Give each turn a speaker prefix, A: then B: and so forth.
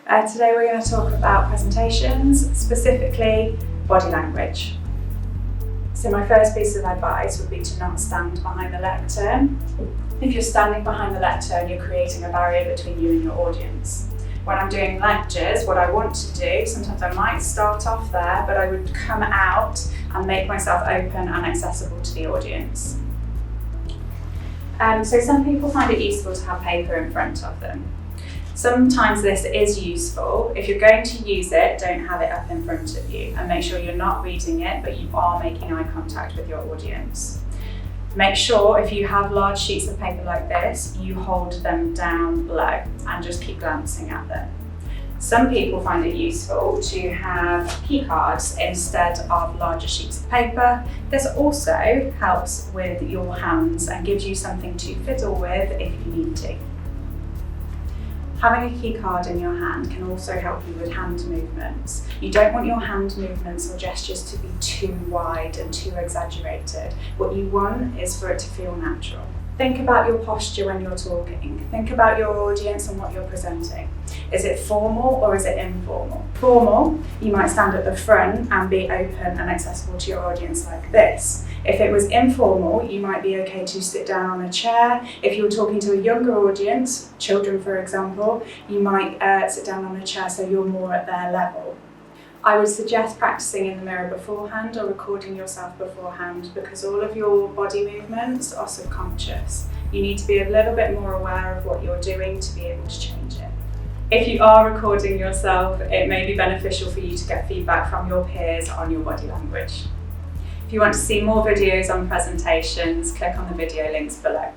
A: Today we're going to talk about presentations, specifically body language. So my first piece of advice would be to not stand behind the lectern. If you're standing behind the lectern, you're creating a barrier between you and your audience. When I'm doing lectures, what I want to do, sometimes I might start off there, but I would come out and make myself open and accessible to the audience. So some people find it useful to have paper in front of them. Sometimes this is useful. If you're going to use it, don't have it up in front of you and make sure you're not reading it, but you are making eye contact with your audience. Make sure if you have large sheets of paper like this, you hold them down low and just keep glancing at them. Some people find it useful to have key cards instead of larger sheets of paper. This also helps with your hands and gives you something to fiddle with if you need to. Having a key card in your hand can also help you with hand movements. You don't want your hand movements or gestures to be too wide and too exaggerated. What you want is for it to feel natural. Think about your posture when you're talking. Think about your audience and what you're presenting. Is it formal or is it informal? Formal, you might stand at the front and be open and accessible to your audience like this. If it was informal, you might be okay to sit down on a chair. If you're talking to a younger audience, children for example, you might sit down on a chair so you're more at their level. I would suggest practicing in the mirror beforehand or recording yourself beforehand because all of your body movements are subconscious. You need to be a little bit more aware of what you're doing to be able to change it. If you are recording yourself, it may be beneficial for you to get feedback from your peers on your body language. If you want to see more videos on presentations, click on the video links below.